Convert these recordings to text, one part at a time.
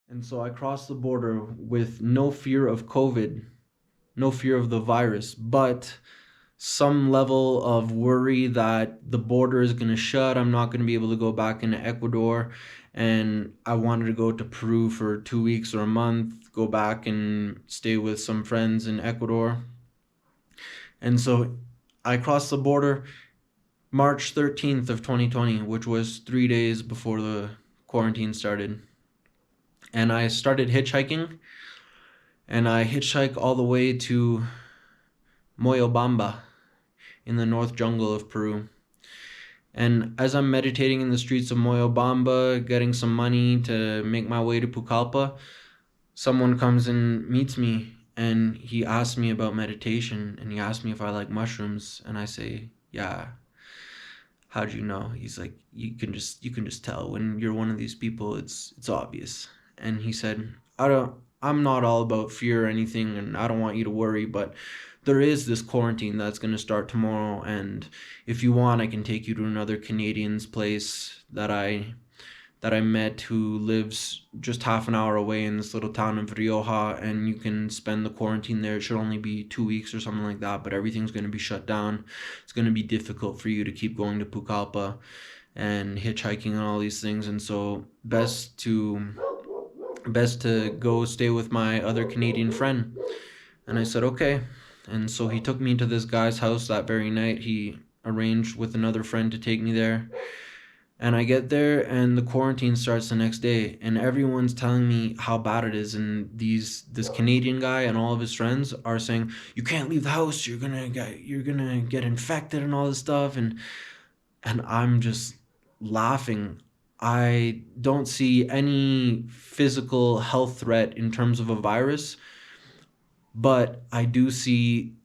And so I crossed the border with no fear of COVID, no fear of the virus, but some level of worry that the border is going to shut. I'm not going to be able to go back into Ecuador. And I wanted to go to Peru for 2 weeks or a month, go back and stay with some friends in Ecuador. And so I crossed the border March 13th of 2020, which was 3 days before the quarantine started. And I started hitchhiking, and I hitchhiked all the way to Moyobamba in the north jungle of Peru. And as I'm meditating in the streets of Moyobamba, getting some money to make my way to Pucallpa, someone comes and meets me, and he asks me about meditation, and he asks me if I like mushrooms, and I say, "Yeah." "How'd you know?" He's like, "You can just tell when you're one of these people. It's obvious." And he said, I'm not all about fear or anything, and I don't want you to worry, but there is this quarantine that's going to start tomorrow, and if you want, I can take you to another Canadian's place that I met who lives just half an hour away in this little town of Rioja, and you can spend the quarantine there. It should only be 2 weeks or something like that, but everything's going to be shut down. It's going to be difficult for you to keep going to Pucallpa and hitchhiking and all these things, and so best to go stay with my other Canadian friend. And I said, okay. And so he took me to this guy's house that very night. He arranged with another friend to take me there. And I get there, and the quarantine starts the next day, and everyone's telling me how bad it is. And this Canadian guy and all of his friends are saying, "You can't leave the house. You're gonna get infected and all this stuff." And I'm just laughing. I don't see any physical health threat in terms of a virus, but I do see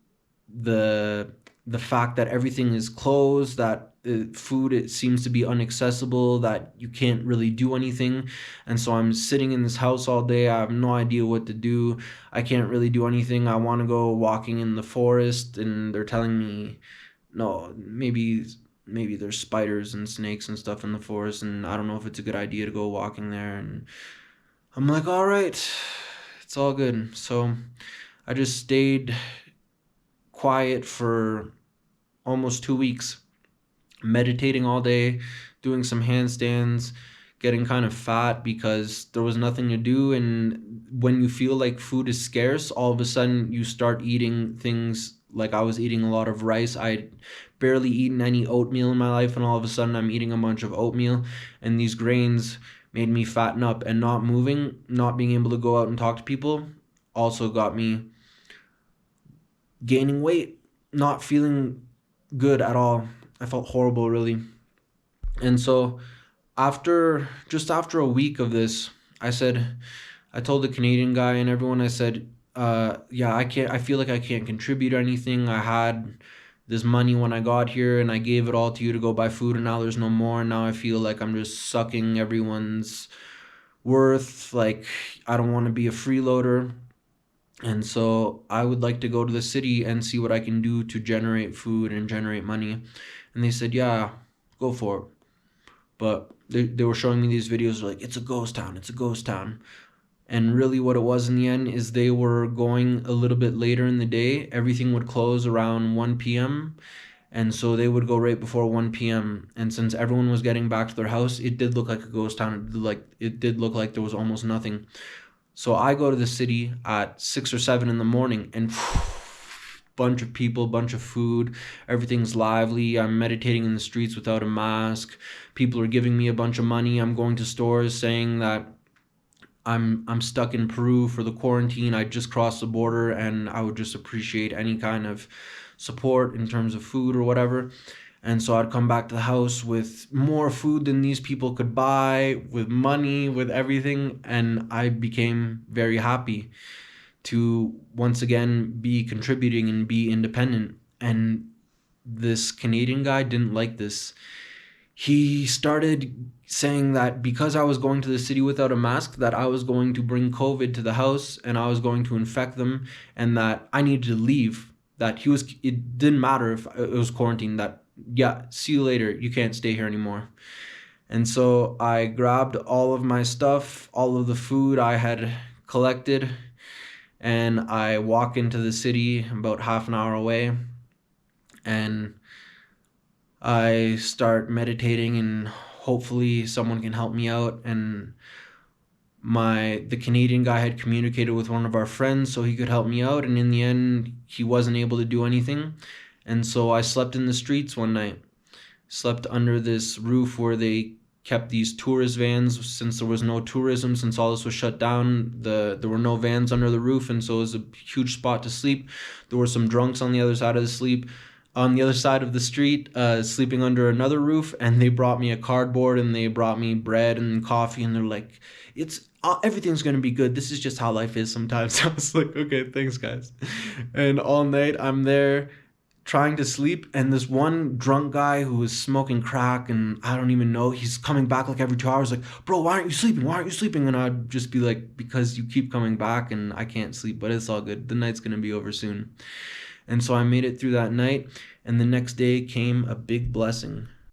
the the fact that everything is closed, that food, it seems to be inaccessible, that you can't really do anything. And so I'm sitting in this house all day. I have no idea what to do. I can't really do anything. I want to go walking in the forest, and they're telling me, no, maybe there's spiders and snakes and stuff in the forest, and I don't know if it's a good idea to go walking there. And I'm like, all right, it's all good. So I just stayed quiet for almost 2 weeks, meditating all day, doing some handstands, getting kind of fat because there was nothing to do. And when you feel like food is scarce, all of a sudden you start eating things. Like, I was eating a lot of rice. I barely eaten any oatmeal in my life, and all of a sudden I'm eating a bunch of oatmeal, and these grains made me fatten up. And not moving, not being able to go out and talk to people, also got me gaining weight, not feeling good at all. I felt horrible, really. And so after a week of this, I told the Canadian guy and everyone, I said, yeah, I feel like I can't contribute anything. I had this money when I got here, and I gave it all to you to go buy food, and now there's no more. And now I feel like I'm just sucking everyone's worth. Like, I don't want to be a freeloader. And so I would like to go to the city and see what I can do to generate food and generate money. And they said, yeah, go for it. But they were showing me these videos like, it's a ghost town, it's a ghost town. And really what it was in the end is they were going a little bit later in the day. Everything would close around 1 p.m. And so they would go right before 1 p.m. And since everyone was getting back to their house, it did look like a ghost town. It did look like there was almost nothing. So I go to the city at 6 or 7 in the morning, and bunch of people, bunch of food, everything's lively. I'm meditating in the streets without a mask. People are giving me a bunch of money. I'm going to stores saying that I'm stuck in Peru for the quarantine. I just crossed the border, and I would just appreciate any kind of support in terms of food or whatever. And so I'd come back to the house with more food than these people could buy, with money, with everything. And I became very happy to once again be contributing and be independent. And this Canadian guy didn't like this. He started saying that because I was going to the city without a mask, that I was going to bring COVID to the house and I was going to infect them, and that I needed to leave. It didn't matter if it was quarantine, that, yeah, see you later, you can't stay here anymore. And so I grabbed all of my stuff, all of the food I had collected, and I walk into the city about half an hour away, and I start meditating, and hopefully someone can help me out. And the Canadian guy had communicated with one of our friends so he could help me out, and in the end he wasn't able to do anything. And so I slept in the streets one night. Slept under this roof where they kept these tourist vans, since there was no tourism, since all this was shut down. There were no vans under the roof, and so it was a huge spot to sleep. There were some drunks on the other side of the street, sleeping under another roof, and they brought me a cardboard, and they brought me bread and coffee, and they're like, it's everything's gonna be good. This is just how life is sometimes. I was like, okay, thanks guys. And all night I'm there trying to sleep, and this one drunk guy who was smoking crack, and I don't even know, he's coming back like every 2 hours, like, bro, why aren't you sleeping, and I'd just be like, because you keep coming back and I can't sleep, but it's all good, the night's gonna be over soon. And so I made it through that night, and the next day came a big blessing.